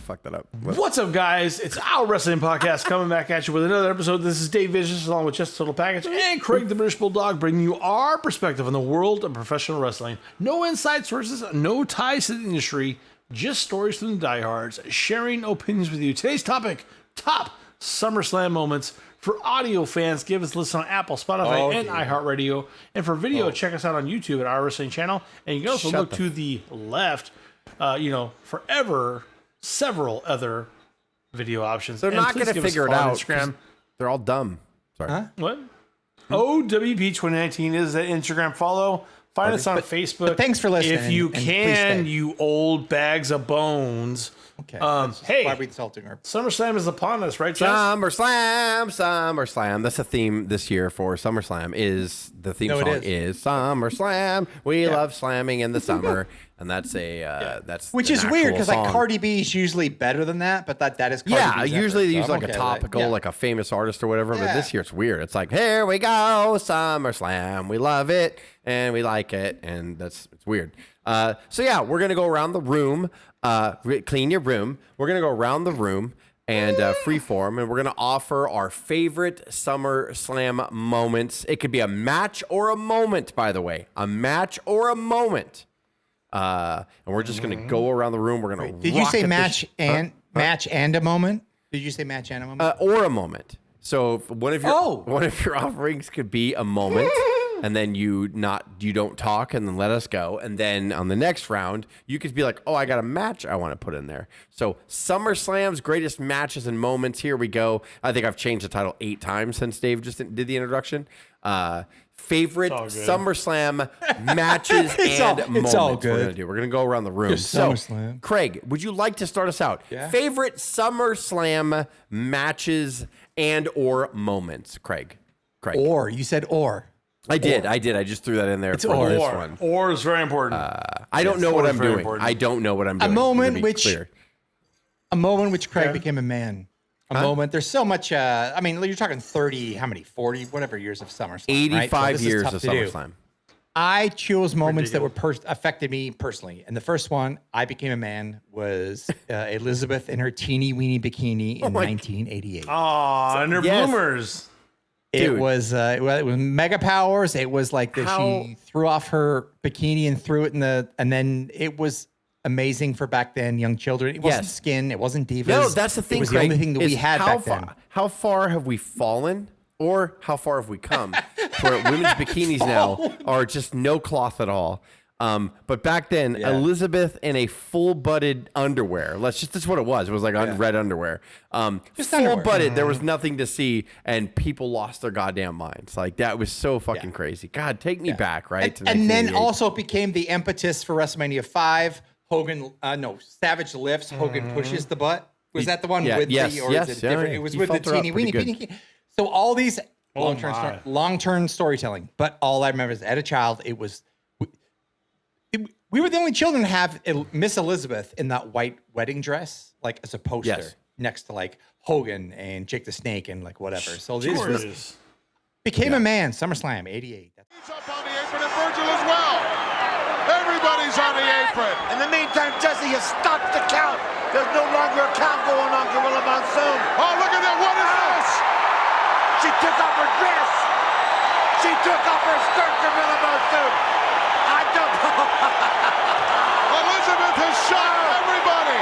fuck that up. What's up, guys? It's our wrestling podcast coming back at you with another episode. This is Dave Vicious along with Just Total Package and Craig the British Bulldog, bringing you our perspective on the world of professional wrestling. No inside sources, no ties to the industry, just stories from the diehards, sharing opinions with you. Today's topic: top SummerSlam moments. For audio fans, give us a listen on Apple, Spotify, and iHeartRadio. And for video, check us out on YouTube at our wrestling channel. And you can also look to the left, forever, several other video options. They're not going to figure it out. Instagram. They're all dumb. Sorry. Huh? What? O.W.P 2019 is the Instagram follow. Find us on Facebook. But thanks for listening. If you can, you old bags of bones. Okay. Hey, why are we insulting her? SummerSlam is upon us, right, Jess? SummerSlam. That's the theme this year for SummerSlam. The theme song is SummerSlam. We love slamming in the summer, and that's which is weird because like Cardi B is usually better than that, but that is Cardi B's usually they effort, use so like a topical, like a famous artist or whatever. But this year it's weird. It's like, here we go, SummerSlam. We love it and we like it, and it's weird. So we're gonna go around the room. Clean your room. We're going to go around the room and freeform, and we're going to offer our favorite SummerSlam moments. It could be a match or a moment, by the way. A match or a moment. And we're just going to go around the room. We're going to Did you say match and a moment? Did you say match and a moment? Or a moment. So one of your offerings could be a moment. And then you don't talk and then let us go. And then on the next round, you could be like, oh, I got a match I want to put in there. So SummerSlam's greatest matches and moments. Here we go. I think I've changed the title 8 times since Dave just did the introduction. Favorite SummerSlam matches and moments. It's all good. We're going to go around the room. So, Craig, would you like to start us out? Yeah. Favorite SummerSlam matches and or moments, Craig. Or. You said or. I did. I just threw that in there it's for this one. Or is very important. I don't know what I'm doing. I don't know what I'm doing. A moment which Craig became a man. Moment. There's so much. You're talking 30, how many? 40, whatever years of SummerSlam. 85 right? So years of SummerSlam. I chose moments that were affected me personally. And the first one, I became a man, was Elizabeth in her teeny weeny bikini in 1988. Oh, and her bloomers. It was Mega Powers. It was like she threw off her bikini and threw it and then it was amazing for back then, young children. It wasn't skin. It wasn't divas. No, that's the thing. It was the only thing that we had back then. How far have we fallen, or how far have we come? Where women's bikinis now are just no cloth at all. But back then, Elizabeth in a full-butted underwear. That's what it was. It was like red underwear. Just full-butted. There was nothing to see, and people lost their goddamn minds. Like, that was so fucking crazy. God, take me back, right? And then also became the impetus for WrestleMania 5. Savage lifts. Hogan pushes the butt. Was that the one with the, or is it different? It was with the teeny weeny bikini. So all these long-term storytelling. But all I remember is, as a child, it was. We were the only children to have Miss Elizabeth in that white wedding dress, like as a poster next to like Hogan and Jake the Snake and like whatever. So this became a man. SummerSlam '88. He's up on the apron and Virgil as well. Everybody's on the apron. In the meantime, Jesse has stopped the count. There's no longer a count going on, Gorilla Monsoon. Oh, look at that. What is this? She took off her dress. She took off her skirt, Gorilla Monsoon. Elizabeth has shocked everybody.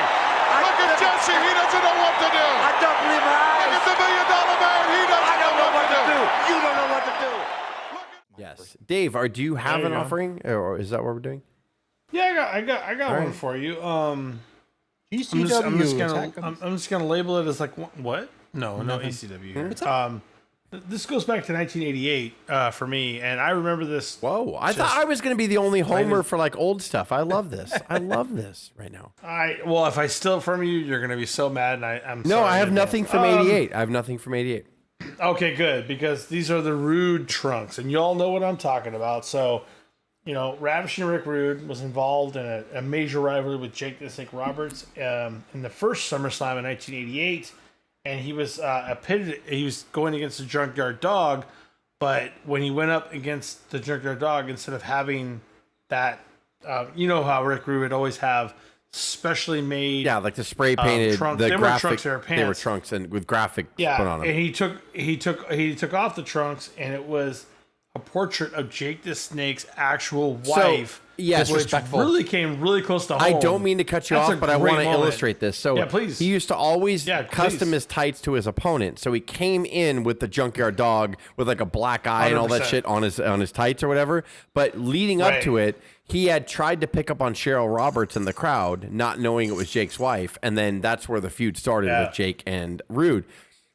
Look at Jesse. He doesn't know what to do. I don't believe my eyes. Look at the $1 million man. He doesn't know what to do. You don't know what to do. Yes. Dave, do you have an offering, or is that what we're doing? Yeah, I got one for you. I'm just gonna label it as like what? No ECW here. This goes back to 1988 for me, and I remember this. Whoa! I thought I was going to be the only homer for like old stuff. I love this. I love this right now. If I steal it from you, you're going to be so mad, and I'm no. Sorry I have nothing from '88. I have nothing from '88. Okay, good, because these are the Rude trunks, and y'all know what I'm talking about. So, Ravishing Rick Rude was involved in a major rivalry with Jake the Snake Roberts in the first SummerSlam in 1988. And he was he was going against the Junkyard Dog, but when he went up against the Junkyard Dog, instead of having that, you know how Rick Rude would always have specially made. Yeah, like the spray painted. Trunks. The They graphic, weren't trunks, they were pants. They were trunks and with graphic put on them. And he took off the trunks, and it was a portrait of Jake the Snake's actual wife. Yes, which really came really close to home. I don't mean to cut you off, but I want to illustrate this. So please. He used to always custom his tights to his opponent. So he came in with the Junkyard Dog with like a black eye 100%. And all that shit on his tights or whatever. But leading up to it, he had tried to pick up on Cheryl Roberts in the crowd, not knowing it was Jake's wife, and then that's where the feud started with Jake and Rude.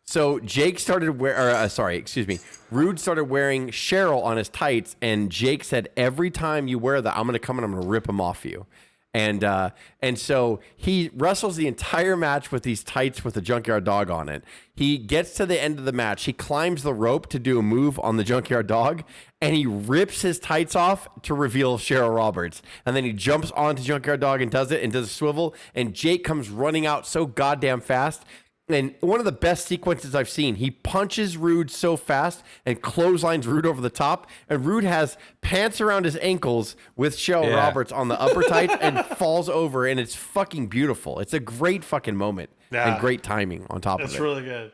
So Jake started Rude started wearing Cheryl on his tights, and Jake said, every time you wear that, I'm going to come and I'm going to rip them off you. And so he wrestles the entire match with these tights with the Junkyard Dog on it. He gets to the end of the match. He climbs the rope to do a move on the Junkyard Dog, and he rips his tights off to reveal Cheryl Roberts. And then he jumps onto Junkyard Dog and does it and does a swivel, and Jake comes running out so goddamn fast. And one of the best sequences I've seen, he punches Rude so fast and clotheslines Rude over the top. And Rude has pants around his ankles with Cheryl Roberts on the upper tights and falls over. And it's fucking beautiful. It's a great fucking moment and great timing on top of it. It's really good.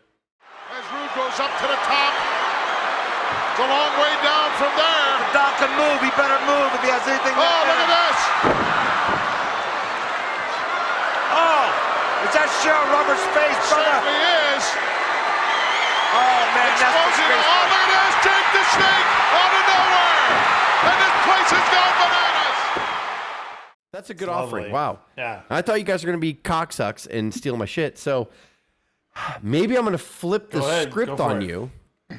As Rude goes up to the top, it's a long way down from there. The dog can move. He better move if he has anything. Oh, look at this. Is that Cheryl Roberts' face, brother? Certainly is. Oh, man, that's disgraceful. Oh, look at this. Jake the Snake out of nowhere. And this place has gone bananas. That's a good offering. Lovely. Wow. Yeah. I thought you guys were going to be cocksucks and steal my shit. So maybe I'm going to flip the script on you.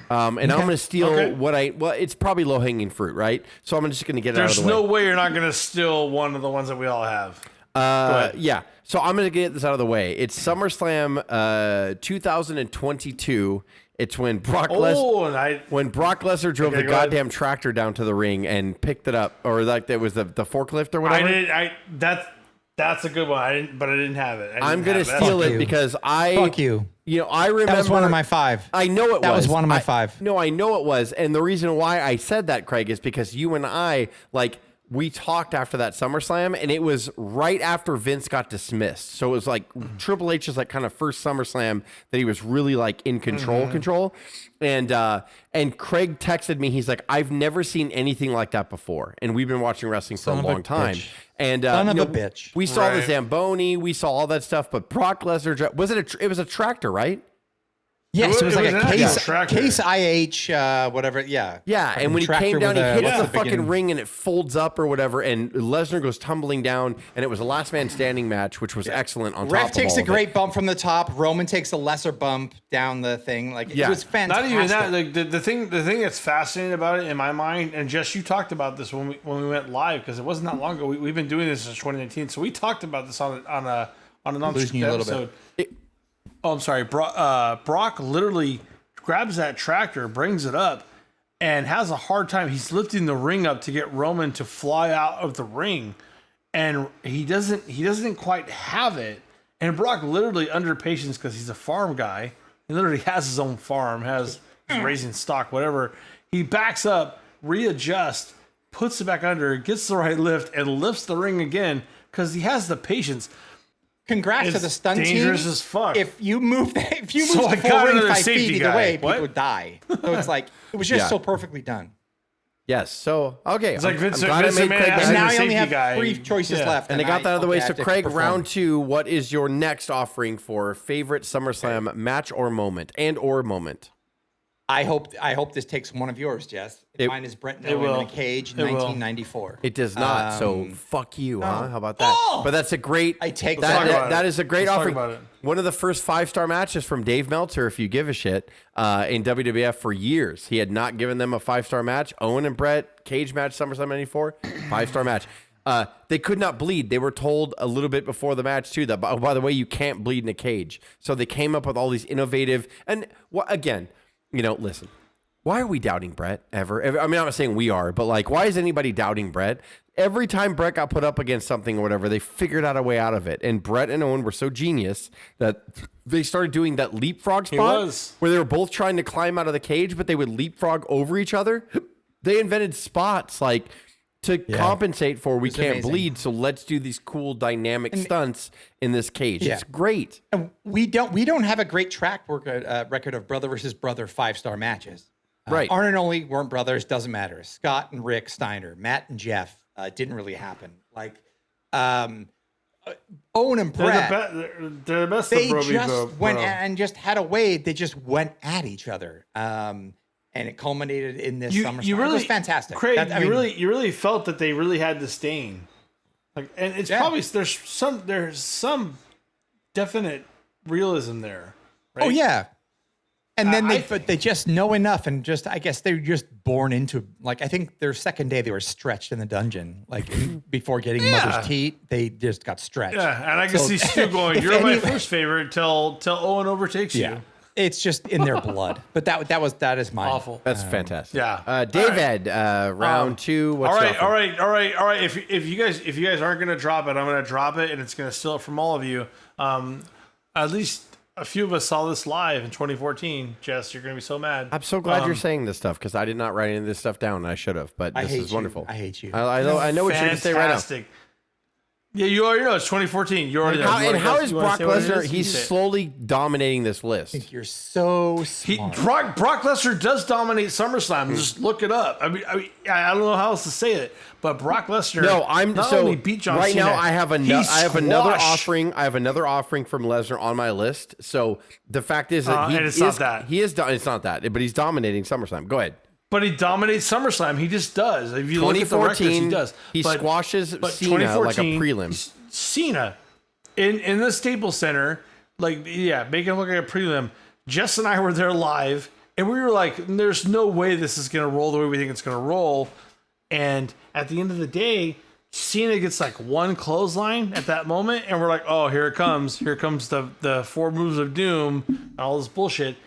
And I'm going to steal it's probably low hanging fruit, right? So I'm just going to get it out of the way. There's no way you're not going to steal one of the ones that we all have. Yeah. So I'm going to get this out of the way. It's SummerSlam 2022. It's when Brock Lesnar drove the goddamn tractor down to the ring and picked it up, or like there was the forklift or whatever. That's a good one. I didn't have it. I'm going to steal it because Fuck you. You know, I remember. That was one of my 5. I know it was. That was one of my 5. No, I know it was. And the reason why I said that, Craig, is because you and I, we talked after that SummerSlam, and it was right after Vince got dismissed. So it was like Triple H's kind of first SummerSlam that he was really in control. And Craig texted me. He's like, I've never seen anything like that before. And we've been watching wrestling for a long time. And son of a bitch. We saw the Zamboni, we saw all that stuff, but Brock Lesnar, it was a tractor, right? Yes, it was like a case IH, whatever. Yeah. Yeah, and when he came down, he hits the fucking ring and it folds up or whatever, and Lesnar goes tumbling down, and it was a last man standing match, which was excellent on top of all Ref takes a great bump from the top. Roman takes a lesser bump down the thing. It was fantastic. Not even that. The thing that's fascinating about it in my mind, and Jess, you talked about this when we went live, because it wasn't that long ago. We've been doing this since 2019, so we talked about this on an unscripted episode. Oh, I'm sorry. Brock literally grabs that tractor, brings it up, and has a hard time. He's lifting the ring up to get Roman to fly out of the ring, and he doesn't quite have it. And Brock literally, under patience, because he's a farm guy, he literally has his own farm, he's raising stock, whatever. He backs up, readjusts, puts it back under, gets the right lift, and lifts the ring again because he has the patience. Congrats to the stunt team. Dangerous as fuck. If you move the full ring 5 feet either way, people would die. So it's it was just so perfectly done. Yes. So okay, it's like Vince McMahon has and now you only have 3 choices left, and I got that out of the way. So Craig, round 2. What is your next offering for favorite SummerSlam match or moment I hope this takes one of yours, Jess. Mine is Brett Miller in a cage, 1994. It does not. So fuck you, huh? How about that? Oh! But that's a great. I take that. That is a great offering. Talk about it. One of the first 5-star matches from Dave Meltzer, if you give a shit, in WWF for years. He had not given them a 5-star match. Owen and Brett cage match, SummerSlam '94, 5-star match. They could not bleed. They were told a little bit before the match too that, oh, by the way, you can't bleed in a cage. So they came up with all these innovative and again. Listen, why are we doubting Brett ever? I mean, I'm not saying we are, but why is anybody doubting Brett? Every time Brett got put up against something or whatever, they figured out a way out of it. And Brett and Owen were so genius that they started doing that leapfrog spot where they were both trying to climb out of the cage, but they would leapfrog over each other. They invented spots like to compensate for we can't amazing. bleed, so let's do these cool dynamic stunts in this cage. Yeah. It's great. And we don't have a great track record of brother versus brother 5-star matches. Right. Arn and Ole weren't brothers, doesn't matter. Scott and Rick Steiner, Matt and Jeff, didn't really happen. Like Owen and Brett, they're the best. they of just went and just had a way. They just went at each other, and it culminated in this SummerSlam. It was fantastic. Craig, you really felt that they really had disdain. Like, and it's probably there's some definite realism there. Right? Oh yeah. And then they just know enough, and just I guess they're just born into, like, I think their second day they were stretched in the dungeon, like before getting Mother's Teat, they just got stretched. Yeah, and I can see Stu going, "You're my first favorite till Owen overtakes you." It's just in their blood. But that is mine. Awful. That's fantastic. Yeah. David, round 2. What's all right. If you guys aren't gonna drop it, I'm gonna drop it, and it's gonna steal it from all of you. At least a few of us saw this live in 2014. Jess, you're going to be so mad. I'm so glad you're saying this stuff because I did not write any of this stuff down and I should have, but this is wonderful. I hate you. I know what you're going to say right now. Yeah, you already know. It's 2014. You already know. And how is Brock Lesnar? He's slowly dominating this list. I think you're so smart. Brock Lesnar does dominate SummerSlam. Just look it up. I mean, I don't know how else to say it, but Brock Lesnar. No, I'm not so only beat John right Cena, now. I have another offering. I have another offering from Lesnar on my list. So the fact is that it's not that, but he's dominating SummerSlam. Go ahead. But he dominates SummerSlam. He just does. If you look at the records, he does. He squashes Cena like a prelim. Cena in the Staples Center, making him look like a prelim. Jess and I were there live, and we were like, "There's no way this is going to roll the way we think it's going to roll." And at the end of the day, Cena gets like one clothesline at that moment, and we're like, "Oh, here it comes! Here comes the 4 moves of doom and all this bullshit."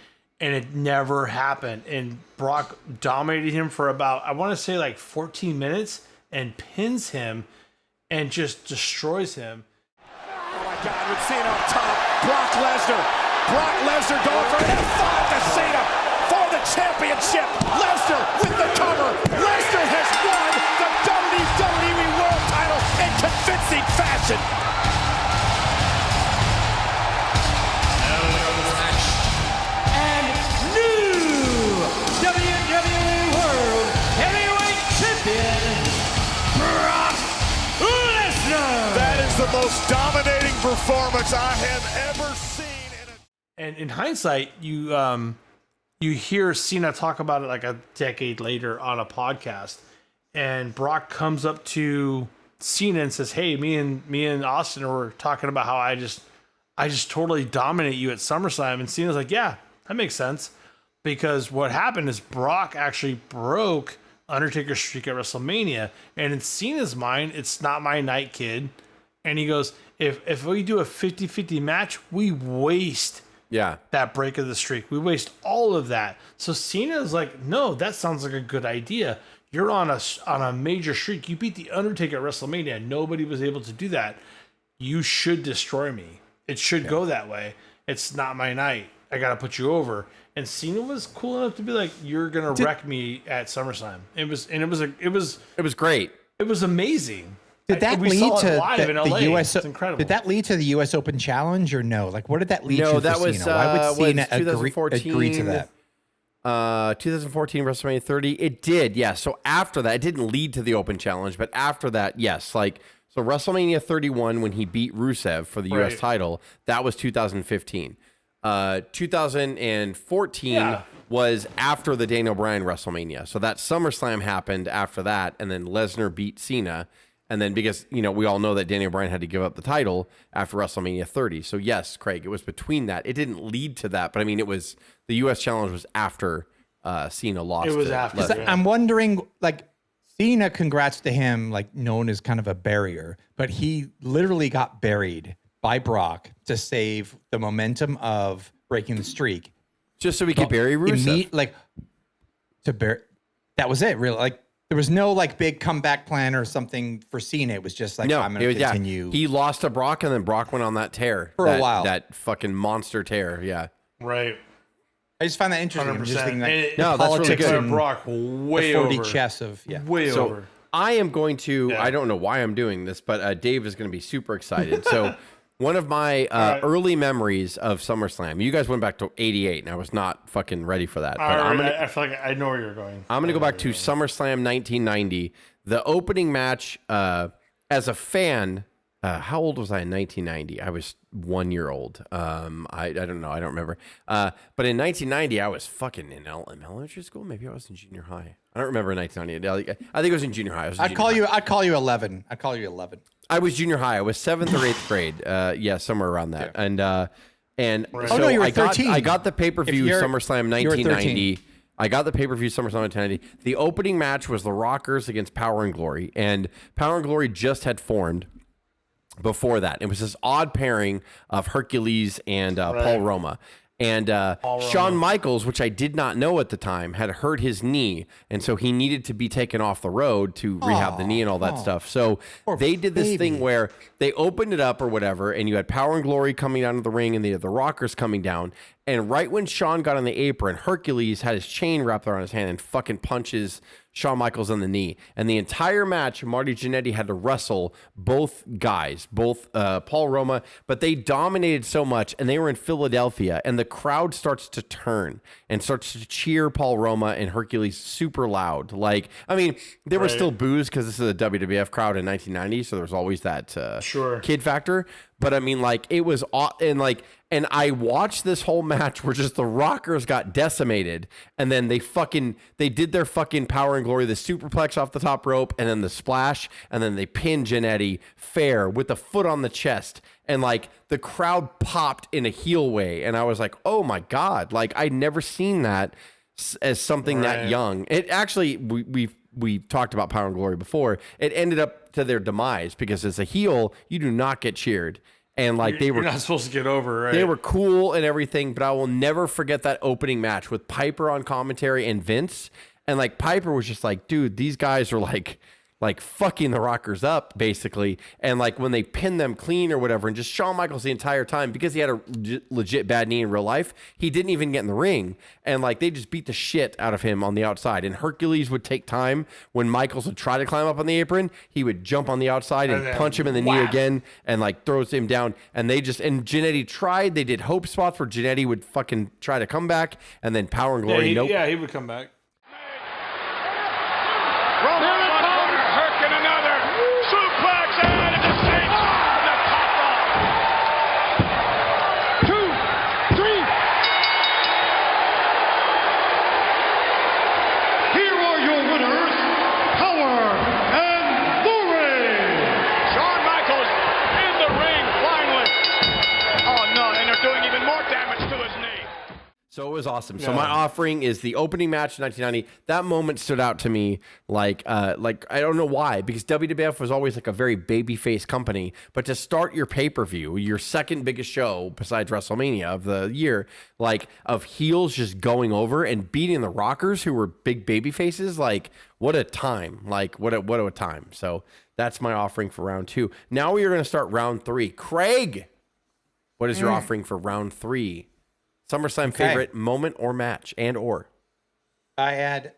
And it never happened. And Brock dominated him for about, I want to say, like 14 minutes and pins him and just destroys him. Oh my God, with Cena up top, Brock Lesnar going for an F5 to Cena for the championship. Lesnar with the cover. Lesnar has won the WWE World title in convincing fashion. WWE World Heavyweight Champion, Brock Lesnar. That is the most dominating performance I have ever seen. And in hindsight, you hear Cena talk about it like a decade later on a podcast, and Brock comes up to Cena and says, "Hey, me and Austin were talking about how I just totally dominate you at SummerSlam." And Cena's like, "Yeah, that makes sense." Because what happened is Brock actually broke Undertaker's streak at WrestleMania. And in Cena's mind, it's not my night, kid. And he goes, if we do a 50-50 match, we waste that break of the streak. We waste all of that. So Cena's like, no, that sounds like a good idea. You're on a major streak. You beat The Undertaker at WrestleMania. Nobody was able to do that. You should destroy me. It should go that way. It's not my night. I got to put you over. And Cena was cool enough to be like, "You're gonna wreck me at SummerSlam." It was great. It was amazing. Did that lead to the US? It's incredible. Did that lead to the US Open Challenge or no? Like, what did that lead to? No, that for was Cena? Why would Cena 2014, agree to that? 2014 WrestleMania 30. It did, yes. So after that, it didn't lead to the Open Challenge, but after that, yes. Like, so WrestleMania 31 when he beat Rusev for the US title, that was 2015. 2014 was after the Daniel Bryan WrestleMania. So that SummerSlam happened after that, and then Lesnar beat Cena. And then because, we all know that Daniel Bryan had to give up the title after WrestleMania 30. So yes, Craig, it was between that. It didn't lead to that, but I mean, it was, the U.S. Challenge was after Cena lost. It was after. Lesnar. I'm wondering, like, Cena, congrats to him, like, known as kind of a barrier, but he literally got buried by Brock to save the momentum of breaking the streak. Just so we could bury Rusev. That was it, really. Like, there was no, like, big comeback plan or something for Cena. It was just like, I'm going to continue. He lost to Brock, and then Brock went on that tear. For a while. That fucking monster tear, yeah. Right. I just find that interesting. 100%. I'm just thinking, like, no, that's really good. Brock way over. 40 chess of, Way over. I am going to, I don't know why I'm doing this, but Dave is going to be super excited. So one of my early memories of SummerSlam, you guys went back to 88, and I was not fucking ready for that. But I feel like I know where you're going. I'm going to go back to SummerSlam 1990. The opening match, as a fan, how old was I in 1990? I was 1 year old. I don't know. I don't remember. But in 1990, I was fucking in elementary school. Maybe I was in junior high. I don't remember in 1990. I think I was in junior high. I'd call you 11. I'd call you 11. I was junior high. I was 7th or 8th grade. Yeah, somewhere around that. Yeah. And so no, you were 13. I got the pay-per-view SummerSlam 1990. I got the pay-per-view SummerSlam 1990. The opening match was the Rockers against Power and Glory, and Power and Glory just had formed before that. It was this odd pairing of Hercules and Paul Roma. And Shawn Michaels, which I did not know at the time, had hurt his knee. And so he needed to be taken off the road to rehab the knee and all that stuff. So they did this thing where they opened it up or whatever, and you had Power and Glory coming down to the ring, and they had the Rockers coming down. And right when Shawn got on the apron, Hercules had his chain wrapped around his hand and fucking punches Shawn Michaels on the knee. And the entire match, Marty Jannetty had to wrestle both guys, both Paul Roma, but they dominated so much, and they were in Philadelphia, and the crowd starts to turn and starts to cheer Paul Roma and Hercules super loud. Like, I mean, there was still boos because this is a WWF crowd in 1990, so there was always that kid factor. But I mean, like, it was, and I watched this whole match where just the Rockers got decimated, and then they did their fucking Power and Glory, the superplex off the top rope, and then the splash, and then they pinned Jannetty fair with the foot on the chest, and like the crowd popped in a heel way, and I was like, oh my God, like I'd never seen that as something that young. It actually, we've talked about Power and Glory before. It ended up to their demise because as a heel, you do not get cheered. And like you're not supposed to get over, right? They were cool and everything, but I will never forget that opening match with Piper on commentary and Vince. And like Piper was just like, dude, these guys are like fucking the Rockers up, basically. And like when they pinned them clean or whatever, and just Shawn Michaels the entire time, because he had a legit bad knee in real life, he didn't even get in the ring. And like they just beat the shit out of him on the outside. And Hercules would take time when Michaels would try to climb up on the apron, he would jump on the outside and punch him in the knee again and like throws him down. And and Jannetty tried, they did hope spots where Jannetty would fucking try to come back, and then Power and Glory, nope. Yeah, he would come back. So it was awesome. So my offering is the opening match in 1990. That moment stood out to me like I don't know why, because WWF was always like a very babyface company, but to start your pay-per-view, your second biggest show besides WrestleMania of the year, like of heels just going over and beating the Rockers who were big baby faces, like what a time. Like what a time. So that's my offering for round 2. Now we are going to start round 3. Craig, what is your offering for round 3? SummerSlam favorite moment or match or? I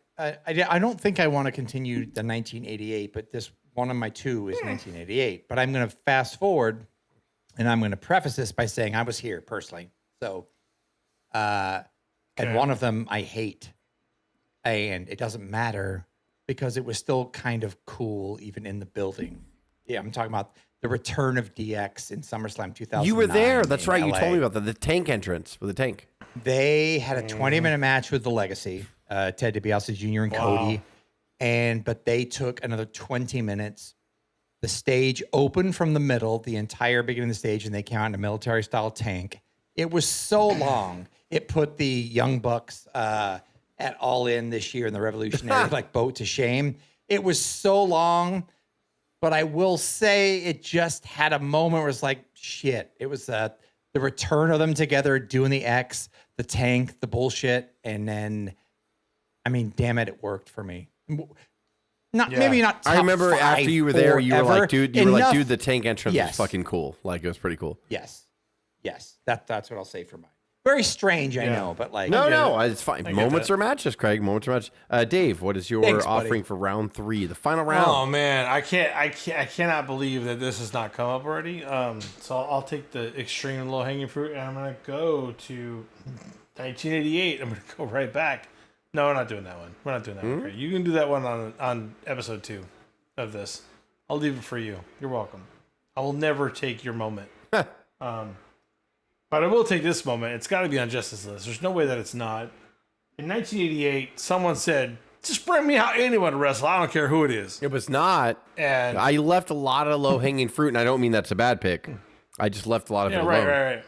don't think I want to continue the 1988, but this one of my 2 is 1988. But I'm going to fast forward, and I'm going to preface this by saying I was here personally. So, and one of them I hate, and it doesn't matter because it was still kind of cool even in the building. Yeah, I'm talking about the return of DX in SummerSlam 2009. You were there. That's right. LA. You told me about that. The tank entrance with the tank. They had a 20-minute match with the Legacy, Ted DiBiase Jr. and Cody. But they took another 20 minutes. The stage opened from the middle, the entire beginning of the stage, and they came out in a military-style tank. It was so long. It put the Young Bucks at All In this year in the Revolutionary boat to shame. It was so long. But I will say it just had a moment where it's like, shit. It was the return of them together doing the X, the tank, the bullshit. And then, I mean, damn it worked for me. Maybe not top I remember 5 after you were there, you were like, dude, the tank entrance Yes. was fucking cool. Like, it was pretty cool. Yes. That's what I'll say for mine. Very strange, I know, but like no, it's fine. Moments are matches, Craig. Moments are matches. Dave, what is your offering for round 3, the final round? Oh man, I cannot believe that this has not come up already. So I'll take the extreme low hanging fruit, and I'm gonna go to 1988. I'm gonna go right back. No, we're not doing that one. We're not doing that one. Craig. You can do that one on episode 2 of this. I'll leave it for you. You're welcome. I will never take your moment. But I will take this moment. It's got to be on Justice List. There's no way that it's not. In 1988, someone said, just bring me out anyone to wrestle. I don't care who it is. It was not. And I left a lot of low-hanging fruit, and I don't mean that's a bad pick. I just left a lot of it alone. Right.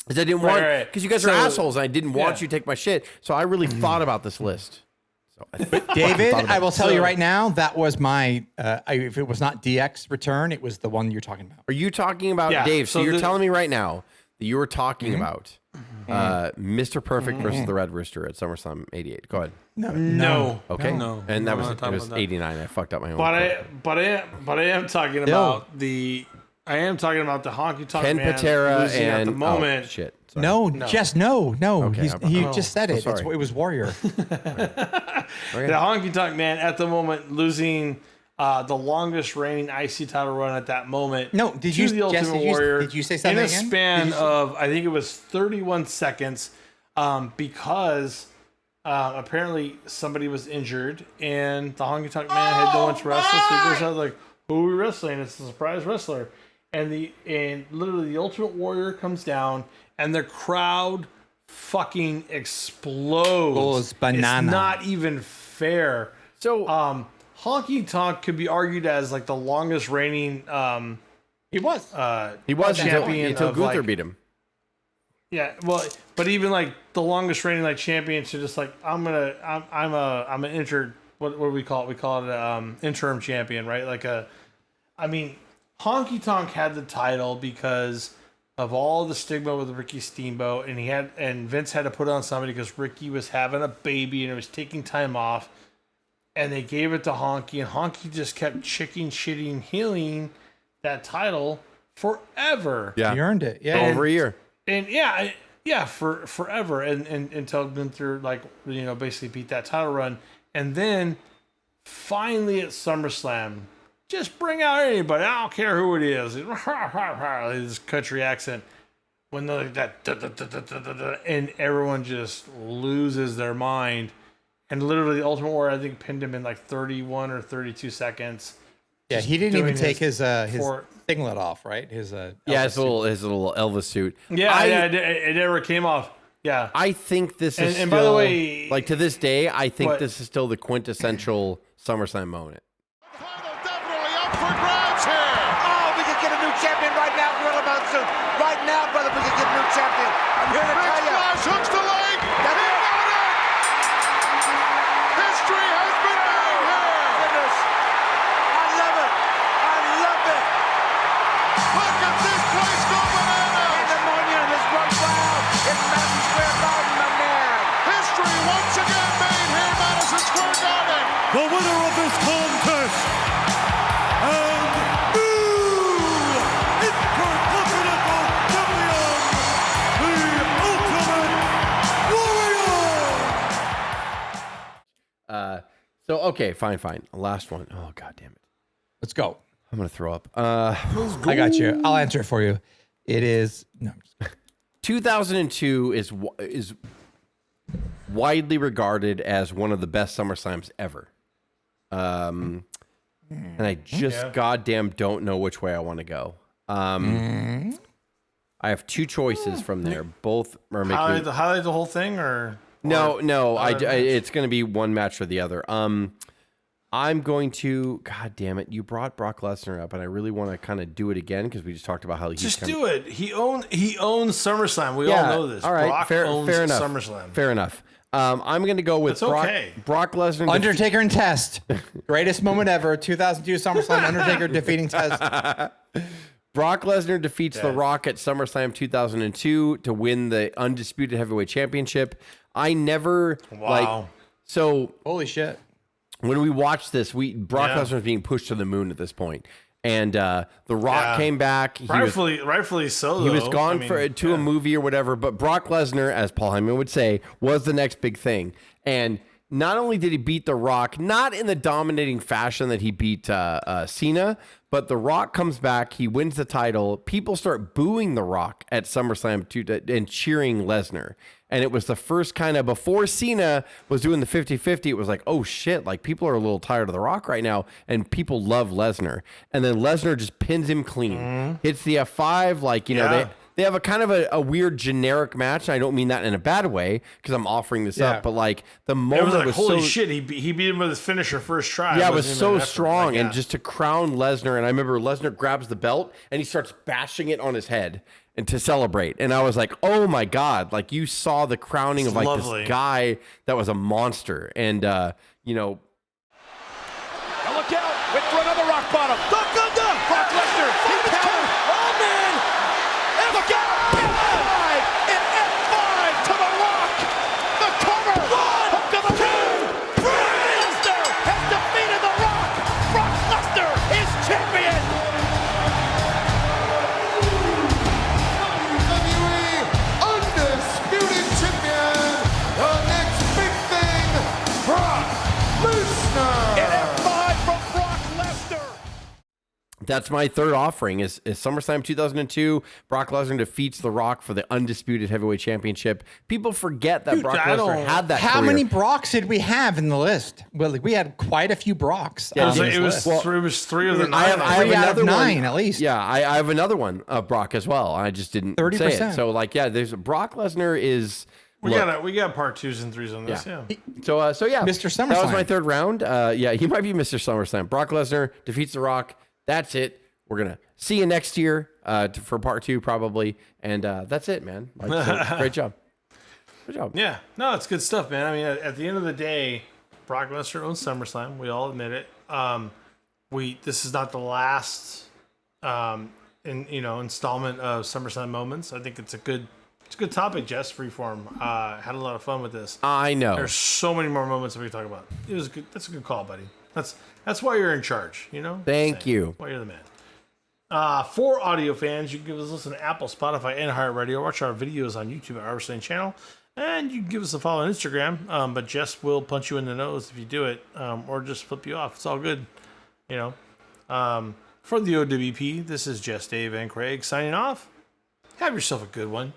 Because I didn't want, because you guys are assholes, and I didn't want you to take my shit. So I really thought about this list. So David, I will tell you right now, that was my, if it was not DX return, it was the one you're talking about. Are you talking about Dave? So you're telling me right now that you were talking about Mr. Perfect versus the Red Rooster at SummerSlam '88. Go ahead. No. Okay. No. And that was '89. I fucked up my own. But I am talking about the Honky Tonk Ken Man Patera losing and at the moment. Oh, shit. Sorry. No. Okay, He just said it. sorry. It was Warrior. The Honky Tonk Man at the moment losing the longest reigning IC title run at that moment. No, did you say something in a again? span of I think it was 31 seconds, because apparently somebody was injured and the Honky Tonk Man had no one to wrestle. So he goes out like, "Who are we wrestling?" It's a surprise wrestler, and literally the Ultimate Warrior comes down and the crowd fucking explodes. Goes banana. It's not even fair. So Honky Tonk could be argued as like the longest reigning He was champion until of, Gunther like, beat him. Yeah, well, but even like the longest reigning like champion to just like I'm an interim, what do we call it? We call it interim champion, right? Honky Tonk had the title because of all the stigma with Ricky Steamboat, and Vince had to put it on somebody because Ricky was having a baby and it was taking time off. And they gave it to Honky, and Honky just kept shitting, healing that title forever. Yeah, he earned it. Yeah, over a year. And for forever, and until Gunther basically beat that title run, and then finally at SummerSlam, just bring out anybody. I don't care who it is. His country accent. When they're like that, and everyone just loses their mind. And literally, the Ultimate Warrior, I think, pinned him in like 31 or 32 seconds. Yeah, he didn't even take his singlet off, right? His little Elvis suit. Yeah, it never came off. Yeah, I think this is. And by the way, like to this day, I think this is still the quintessential SummerSlam moment. The title definitely up for grabs here. Oh, we could get a new champion right now, Gorilla Monsoon. Right now, brother, we could get a new champion. I'm here to Big tell you. splash, hooks the leg. He got it. History has been made here. Goodness. I love it. I love it. Look at this place go bananas. Pandemonium has run wild in Madison Square Garden, my man. History once again made here in Madison Square Garden. The winner of this contest and new Intercontinental Champion, the Ultimate Warrior. So okay, fine. Last one. Oh god damn it. Let's go. I'm gonna throw up. I got you. I'll answer it for you. It is 2002 is widely regarded as one of the best SummerSlams ever. And I just goddamn don't know which way I want to go. I have two choices from there. Both are making highlight the whole thing, or no. It's going to be one match or the other. I'm going to. God damn it! You brought Brock Lesnar up, and I really want to kind of do it again because we just talked about how he's just do it. He owns SummerSlam. We all know this. All right, Brock owns fair enough. SummerSlam. Fair enough. I'm going to go with Brock Lesnar. Undertaker and Test. Greatest moment ever. 2002 SummerSlam. Undertaker defeating Test. Brock Lesnar defeats The Rock at SummerSlam 2002 to win the Undisputed Heavyweight Championship. I never Holy shit. When we watched this, Brock Lesnar is being pushed to the moon at this point. And The Rock came back. Rightfully so. He was gone to a movie or whatever. But Brock Lesnar, as Paul Heyman would say, was the next big thing. And not only did he beat The Rock, not in the dominating fashion that he beat Cena, but The Rock comes back, he wins the title. People start booing The Rock at SummerSlam and cheering Lesnar. And it was the first kind of, before Cena was doing the 50-50, it was like, oh shit, like people are a little tired of The Rock right now, and people love Lesnar. And then Lesnar just pins him clean, hits the F5, like, you know, they have a kind of a weird generic match. And I don't mean that in a bad way because I'm offering this up, but like the moment was holy so, shit, he beat him with his finisher first try. Yeah, it was so strong. And just to crown Lesnar, and I remember Lesnar grabs the belt and he starts bashing it on his head and to celebrate. And I was like, oh my God, like you saw the crowning of like this guy that was a monster. And, you know. Now look out, wait for another rock bottom. Brock Lesnar, he countered. Oh man, look out, F5, and F5 to the Rock. The cover, up to the two. Brock Lesnar has defeated the Rock. Brock Lesnar is champion. Undisputed champion, the next big thing, Brock Lesnar. And F5 from Brock Lesnar. That's my third offering is SummerSlam 2002. Brock Lesnar defeats The Rock for the undisputed heavyweight championship. People forget that Brock Lesnar had that How career. many Brocks did we have in the list? Well, we had quite a few Brocks. Yeah, it was three of the 9. I have another 9 one, at least. Yeah, I have another one of Brock as well. I just didn't 30%. say it. So like, yeah, there's Brock Lesnar is. We got part 2s and 3s on this. Yeah. So yeah, Mr. SummerSlam. That was my third round. Yeah, he might be Mr. SummerSlam. Brock Lesnar defeats The Rock. That's it. We're gonna see you next year for part 2 probably, and that's it, man. Like, so, great job. Good job. Yeah, no, it's good stuff, man. I mean, at the end of the day, Brock Lesnar owns SummerSlam. We all admit it. This is not the last installment of SummerSlam moments. I think it's a good topic, Jess. Freeform had a lot of fun with this. I know. There's so many more moments that we can talk about. It was good. That's a good call, buddy. That's why you're in charge. You know. Thank you. Why you're the man. For audio fans, you can give us a listen to Apple, Spotify, and iHeartRadio. Watch our videos on YouTube at our Wrestling channel. And you can give us a follow on Instagram. But Jess will punch you in the nose if you do it, or just flip you off. It's all good. You know. For the O.W.P, this is Jess, Dave, and Craig signing off. Have yourself a good one.